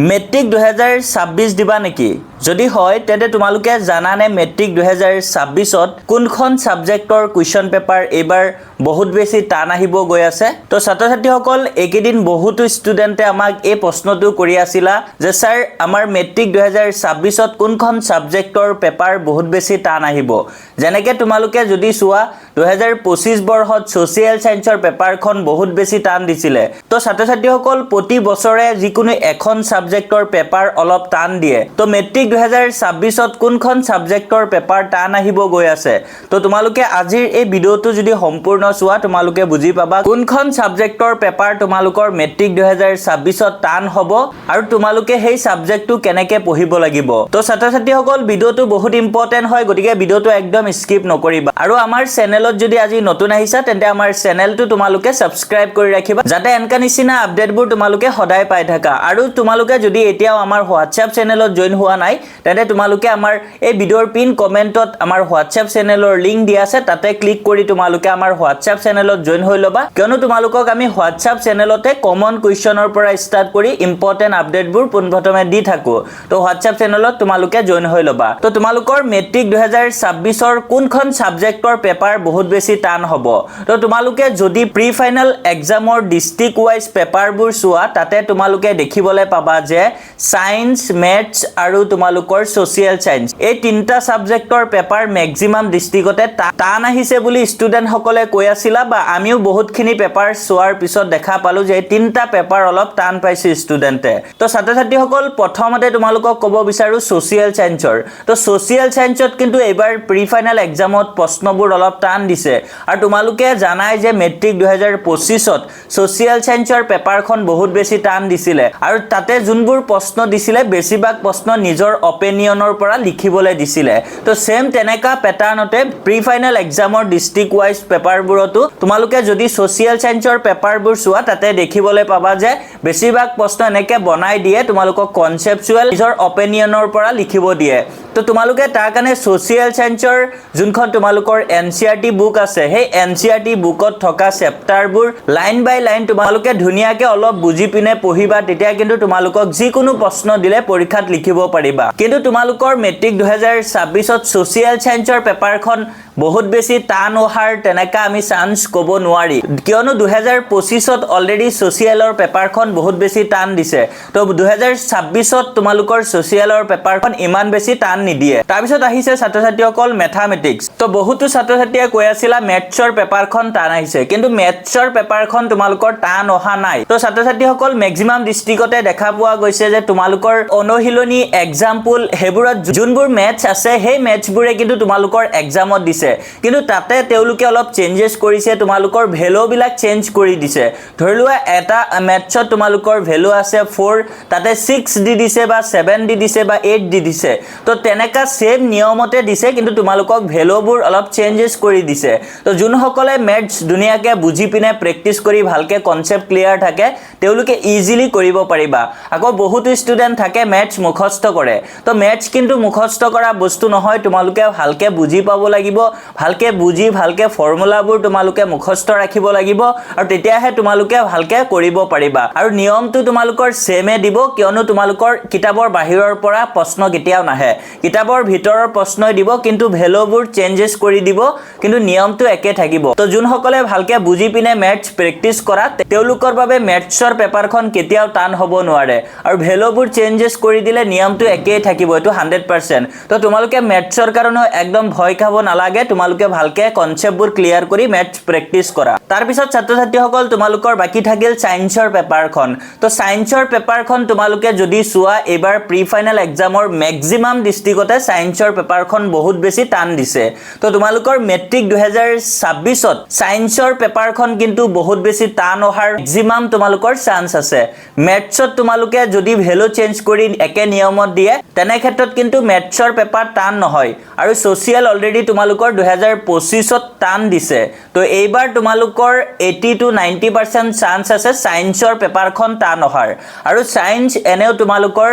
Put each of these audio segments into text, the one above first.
Matric 2026 দিবা নেকি? যদি হয় তেন্তে তোমালোকে জানানে মেট্ৰিক 2026ত কোনখন সাবজেক্টৰ কুৱেশ্যন পেপাৰ এবাৰ বহুত বেছি টান আহিব গৈ আছে? তো ছাত্ৰ-ছাত্ৰীসকল এইকেইদিন বহুতো ষ্টুডেণ্টে আমাক এই প্ৰশ্নটো কৰি আছিলা যে স্যাৰ আমাৰ মেট্ৰিক 2026ত কোনখন সাবজেক্টৰ পেপাৰ বহুত বেছি টান আহিব? যেনেকৈ তোমালোকে যদি চোৱা 2025 বৰ্ষত ছ'চিয়েল সায়েন্সৰ পেপাৰখন বহুত বেছি টান দিছিলে। তো ছাত্ৰ-ছাত্ৰীসকল প্ৰতি বছৰে যিকোনো এখন সাবজেক্টৰ পেপাৰ অলপ টান দিয়ে। তো মেট্ৰিক 2026ত কোনখন সাবজেক্টৰ পেপাৰ টান আহিব গৈ আছে? তো তোমালোকে আজিৰ এই ভিডিঅ'টো যদি সম্পূৰ্ণ চোৱা তোমালোকে বুজি পাবা কোনখন সাবজেক্টৰ পেপাৰ তোমালোকৰ মেট্ৰিক 2026ত টান হ'ব আৰু তোমালোকে সেই সাবজেক্টটো কেনেকৈ পঢ়িব লাগিব। তো ছাত্ৰ-ছাত্ৰীসকল ভিডিঅ'টো বহুত ইম্পৰ্টেণ্ট হয়, গতিকে ভিডিঅ'টো একদম স্কিপ নকৰিবা। আৰু আমাৰ চেনেলত যদি আজি নতুন আহিছা তেন্তে আমাৰ চেনেলটো তোমালোকে সাবস্ক্ৰাইব কৰি ৰাখিবা যাতে এনেকা নিচিনা আপডেটবোৰ তোমালোকে সদায় পাই থাকা। আৰু তোমালোকে যদি এতিয়াও আমাৰ হোৱাটছআপ চেনেলত জইন হোৱা নাই তেন্তে তোমালোকে আমাৰ এই ভিডিঅ'ৰ পিন কমেণ্টত আমাৰ হোৱাটছআপ চেনেলৰ লিংক দিয়া আছে, তাতে ক্লিক কৰি তোমালোকে আমাৰ হোৱাটছআপ চেনেলত জইন হৈ ল'বা, কিয়নো তোমালোকক আমি হোৱাটছআপ চেনেলতে কমন কুৱেশ্যনৰ পৰা ষ্টাৰ্ট কৰি ইম্পৰ্টেণ্ট আপডেটবোৰ পোনপ্ৰথমে দি থাকোঁ। তো হোৱাটছআপ চেনেলত তোমালোকে জইন হৈ ল'বা। তো তোমালোকৰ মেট্ৰিক 2026ৰ কোনখন সাবজেক্টৰ পেপাৰ বহুত বেছি টান হ'ব? তো তোমালোকে যদি প্ৰি ফাইনেল এক্সামৰ ডিষ্ট্ৰিক্ট ৱাইজ পেপাৰবোৰ চোৱা তাতে তোমালোকে দেখিবলৈ পাবা যে সায়েন্স, মেথছ আৰু তোমালোকৰ ছ'চিয়েল সায়েন্স এই তিনিটা সাবজেক্টৰ পেপাৰ মেক্সিমাম ডিষ্ট্ৰিক্টতে টান আহিছে বুলি ষ্টুডেণ্টসকলে কৈ আছিলা, বা আমিও বহুতখিনি পেপাৰ চোৱাৰ পিছত দেখা পালোঁ যে এই তিনিটা পেপাৰ অলপ টান পাইছে ষ্টুডেণ্টে। তো ছাত্ৰ-ছাত্ৰীসকল প্ৰথমতে তোমালোকক ক'ব বিচাৰোঁ ছ'চিয়েল সায়েন্সৰ। তো ছ'চিয়েল সায়েন্সত কিন্তু এইবাৰ প্ৰি ফাইনেল এক্সামত প্ৰশ্নবোৰ অলপ টান দিছে, আৰু তোমালোকে জানাই যে মেট্ৰিক 2025ত ছ'চিয়েল সায়েন্সৰ পেপাৰখন বহুত বেছি টান দিছিলে, আৰু তাতে যোনবোৰ প্ৰশ্ন দিছিলে বেছিভাগ প্ৰশ্ন নিজৰ অপিনিয়নৰ পৰা লিখিবলৈ দিছিলে। তো সেম তেনেকা পেটাৰ্ণতে প্ৰি ফাইনেল এক্সামৰ ডিষ্ট্ৰিক্ট ৱাইজ পেপাৰবোৰতো তোমালোকে যদি ছ'চিয়েল সায়েন্সৰ পেপাৰবোৰ চোৱা তাতে দেখিবলৈ পাবা যে বেছিভাগ প্ৰশ্ন এনেকৈ বনাই দিয়ে, তোমালোকক কনচেপচুৱেল নিজৰ অপিনিয়নৰ পৰা লিখিব দিয়ে। তো তোমালোকে তাৰ কাৰণে ছ'চিয়েল সায়েন্সৰ যোনখন তোমালোকৰ NCERT বুক আছে সেই NCERT বুকত থকা চেপ্টাৰবোৰ লাইন বাই লাইন তোমালোকে ধুনীয়াকৈ অলপ বুজি পিনে পঢ়িবা, তেতিয়া কিন্তু তোমালোকক যিকোনো প্ৰশ্ন দিলে পৰীক্ষাত লিখিব পাৰিবা। কিন্তু তোমালোকৰ মেট্ৰিক 2026ত ছ'চিয়েল সায়েন্সৰ পেপাৰখন বহুত বেছি টান অহাৰ তেনেকা আমি চান্স ক'ব নোৱাৰি, কিয়নো 2025ত অলৰেডি ছ'চিয়েলৰ পেপাৰখন বহুত বেছি টান দিছে। তো 2026ত তোমালোকৰ ছ'চিয়েলৰ পেপাৰখন ইমান বেছি টান নিদিয়ে। তাৰপিছত আহিছে ছাত্ৰ-ছাত্ৰীসকল মেথামেটিক্স। তো বহুতো ছাত্ৰ-ছাত্ৰীয়ে কৈ আছিলা মেথছৰ পেপাৰখন টান আহিছে, কিন্তু মেথছৰ পেপাৰখন তোমালোকৰ টান অহা নাই। তো ছাত্ৰ-ছাত্ৰীসকল মেক্সিমাম ডিষ্ট্ৰিক্টতে দেখা পোৱা গৈছে যে তোমালোকৰ অনুশীলনী, এক্সাম্পল সেইবোৰত যোনবোৰ মেথছ আছে সেই মেথছবোৰে কিন্তু তোমালোকৰ এক্সামত দিছে, কিন্তু তাতে তেওঁলোকে অলপ চেঞ্জেছ কৰিছে, তোমালোকৰ ভেলুবিলাক চেঞ্জ কৰি দিছে। ধৰি লোৱা এটা মেথছত তোমালোকৰ ভেলু আছে 4, তাতে 6 দি দিছে বা 7 দি দিছে বা 8 দি দিছে। তো তেনেকা সেম নিয়মতে দিছে, কিন্তু তোমালোকক ভেলুবোৰ অলপ চেঞ্জেছ কৰি দিছে। তো যোনসকলে মেথছ ধুনীয়াকৈ বুজি পিনে প্ৰেক্টিছ কৰি ভালকৈ কনচেপ্ট ক্লিয়াৰ থাকে তেওঁলোকে ইজিলি কৰিব পাৰিবা। আকৌ বহুতো ষ্টুডেণ্ট থাকে মেথছ মুখস্থ কৰে। তো মেথছ কিন্তু মুখস্থ কৰা বস্তু নহয়, তোমালোকে ভালকৈ বুজি পাব লাগিব, ভালকৈ বুজি ভালকৈ ফৰ্মুলাবোৰ তোমালোকে মুখস্থ ৰাখিব লাগিব, আৰু তেতিয়াহে তোমালোকে ভালকৈ কৰিব পাৰিবা। আৰু নিয়মটো তোমালোকৰ সেমে দিব, কিয়নো তোমালোকৰ কিতাপৰ বাহিৰৰ পৰা প্ৰশ্ন কেতিয়াও নাহে, কিতাপৰ ভিতৰৰ প্ৰশ্নই দিব, কিন্তু ভেলুবোৰ চেঞ্জেছ কৰি দিব, কিন্তু নিয়মটো একে থাকিব। তো যোনসকলে ভালকৈ বুজি পিনে মেথছ প্ৰেক্টিছ কৰা তেওঁলোকৰ বাবে মেথছৰ পেপাৰখন কেতিয়াও টান হ'ব নোৱাৰে, আৰু ভেলুবোৰ চেঞ্জেছ কৰি দিলে নিয়মটো একেই থাকিব, এইটো 100%। তো তোমালোকে মেথছৰ কাৰণেও একদম ভয় খাব নালাগে, তোমালোকে ভালকৈ কনচেপ্টবোৰ ক্লিয়াৰ কৰি মেথছ প্ৰেক্টিছ কৰা। তাৰপিছত ছাত্ৰ-ছাত্ৰীসকল তোমালোকৰ বাকী থাকিল ছায়েন্সৰ পেপাৰখন। তো ছায়েন্সৰ পেপাৰখন তোমালোকে যদি চোৱা এইবাৰ প্ৰি ফাইনেল এক্সামৰ মেক্সিমাম ডিষ্ট্ৰিক্টতে ছায়েন্সৰ পেপাৰখন বহুত বেছি টান দিছে। তো তোমালোকৰ মেট্ৰিক 2026ত ছায়েন্সৰ পেপাৰখন কিন্তু বহুত বেছি টান অহাৰ মেক্সিমাম তোমালোকৰ চান্স আছে। মেথছত তোমালোকে যদি ভেলু চেঞ্জ কৰি একে নিয়মত দিয়ে তেনে ক্ষেত্ৰত কিন্তু মেথছৰ পেপাৰ টান নহয়, আৰু ছ'চিয়েল অলৰেডি তোমালোকৰ তোমালোকৰ 2025ত টান দিছে তো এইবাৰ তোমালোকৰ 80 to 90% চান্স আছে সায়েন্সৰ পেপাৰখন টান অহাৰ আৰু সায়েন্স এনেও তোমালোকৰ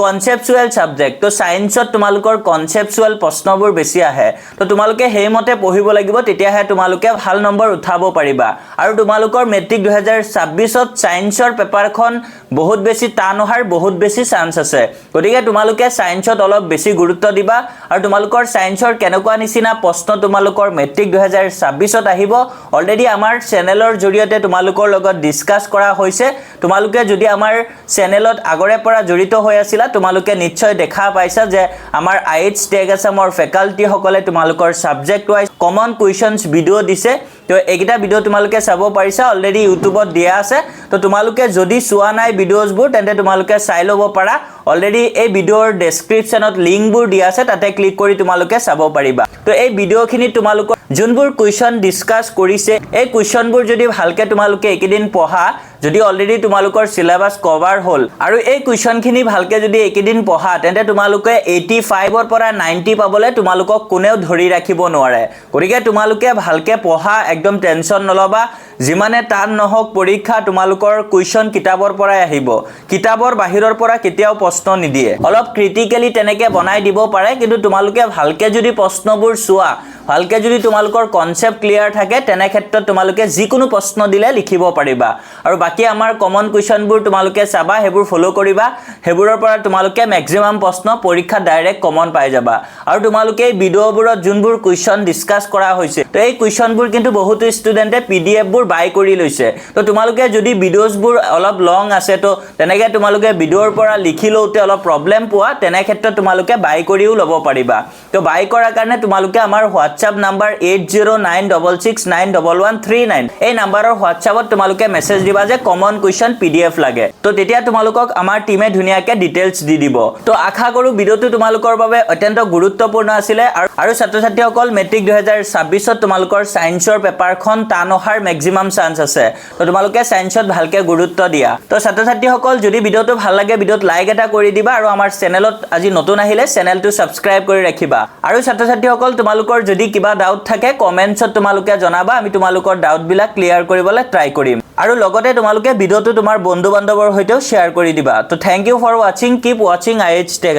কনসেপচুৱেল সাবজেক্ট তো সায়েন্সত তোমালোকৰ কনসেপচুৱেল প্ৰশ্নবোৰ বেছি আহে তো তোমালোকে হেইমতে পঢ়িব লাগিব তেতিয়াহে তোমালোকে ভাল নম্বৰ উঠাব পাৰিবা আৰু তোমালোকৰ মেট্ৰিক 2026ত সায়েন্সৰ পেপাৰখন বহুত বেছি টান অহাৰ বহুত বেছি চান্স আছে গতিকে তোমালোকে সায়েন্সত অলপ বেছি গুৰুত্ব দিবা আৰু তোমালোকৰ সায়েন্সৰ কেনেকুৱা নিচিনা প্ৰশ্ন তোমালোকৰ মেট্ৰিক 2026ত আহিব অলৰেডি আমাৰ চেনেলৰ জৰিয়তে তোমালোকৰ লগত ডিসকাস কৰা হৈছে তোমালোকে যদি আমাৰ চেনেলত আগৰে পৰা জড়িত হৈ আছিলা তোমালোকে নিশ্চয় দেখা পাইছা যে আমাৰ আইএইচ টেগ আসামৰ ফেকাল্টি সকলে তোমালোকৰ subject wise common questions video দিছে তো এইটা ভিডিও তোমালোকে চাব পাৰিছা অলৰেডি ইউটিউবত দিয়া আছে তো তোমালোকে যদি চোৱা নাই ভিডিওছবোৰ তেন্তে তোমালোকে চাই ল'ব পাৰা অলৰেডি এই ভিডিওৰ ডেসক্ৰিপচনত লিংকবোৰ দিয়া আছে তাতে ক্লিক কৰি তোমালোকে চাব পাৰিবা তো এই ভিডিওখিনি তোমালোকৰ যোনবোৰ কুৱেশ্যন ডিসকাস কৰিছে এই কুৱেশ্যনবোৰ যদি ভালকে তোমালোকে একেদিন পঢ়া যদি অলৰেডি তোমালোকৰ সিলেবাস কভাৰ হ'ল আৰু এই কুৱেশ্যনখিনি ভালকে যদি একেদিন পঢ়া তেন্তে তোমালোকে 85 ৰ পৰা 90 পাবলে তোমালোকক কোনেও ধৰি ৰাখিব নোৱাৰে গতিকে তোমালোকে ভালকে পঢ়া একদম টেনচন নলবা যিমানে টান নহওক পৰীক্ষা তোমালোকৰ কুৱেশ্যন কিতাপৰ পৰাই আহিব কিতাপৰ বাহিৰৰ পৰা কেতিয়াও প্ৰশ্ন নিদিয়ে অলপ ক্ৰিটিক্যালি তেনেকে বনাই দিব পাৰে কিন্তু তোমালোকে ভালকে যদি প্ৰশ্নবোৰ চোৱা ভালকে যদি তোমালোকৰ কনসেপ্ট ক্লিয়াৰ থাকে তেনে ক্ষেত্ৰত তোমালোকে যিকোনো প্ৰশ্ন দিলে লিখিব পাৰিবা আৰু বাকি আমাৰ কমন কুৱেশ্যনবোৰ তোমালোকে চাবা হেবোৰ ফলো কৰিবা হেবোৰৰ পৰা তোমালোকে ম্যাক্সিমাম প্ৰশ্ন পৰীক্ষা ডাইৰেক্ট কমন পাই যাবা আৰু তোমালোকে এই ভিডিওবোৰত যোনবোৰ কুৱেশ্যন ডিসকাস কৰা হৈছে তো এই কুৱেশ্যনবোৰ কিন্তু বহুত ষ্টুডেন্টে পিডিএফ বোৰ বাই কৰি লৈছে তো তোমালোকে যদি ভিডিওছবোৰ অলপ লং আছে তো তেনেকে তোমালোকে ভিডিওৰ পৰা লিখি লওতে অলপ প্ৰবলেম পোৱা তেনে ক্ষেত্ৰত তোমালোকে বাই কৰিও ল'ব পাৰিবা তো বাই কৰাৰ কাৰণে তোমালোকে আমাৰ WhatsApp নাম্বাৰ 8096691139 এই নাম্বাৰৰ WhatsAppত তোমালোকে মেছেজ দিবা যে কমন কুৱেশ্যন পিডিএফ লাগে তো তেতিয়া তোমালোকক আমাৰ টিমে ধুনিয়াকে ডিটেইলছ দি দিব তো আশা কৰো ভিডিওটো তোমালোকৰ বাবে অত্যন্ত গুৰুত্বপূৰ্ণ আছিল আৰু ছাত্ৰ ছাত্ৰীসকল মেট্ৰিক 2026ত তোমালোকৰ সায়েন্সৰ পেপাৰখন টান অহাৰ ম্যাক্সিমাম চান্স আছে তো তোমালোকে সায়েন্সত ভালকে গুৰুত্ব দিয়া তো ছাত্ৰ ছাত্ৰীসকল যদি ভিডিওটো ভাল লাগে ভিডিওত লাইক এটা কৰি দিবা আৰু আমাৰ চেনেলত আজি নতুন আহিলে চেনেলটো সাবস্ক্ৰাইব কৰি ৰাখিবা আৰু ছাত্ৰ ছাত্ৰীসকল তোমালোকৰ যদি কিবা ডাউট থাকে কমেন্টছত তোমালোকে জনাবা আমি তোমালোকৰ ডাউট বিলাক ক্লিয়াৰ কৰিবলৈ ট্ৰাই কৰিম আৰু লগতে তোমালোকে ভিডিওটো তোমাৰ বন্ধু বান্ধৱৰ হৈতেও শেয়াৰ কৰি দিবা তো thank you for watching keep watching IH tag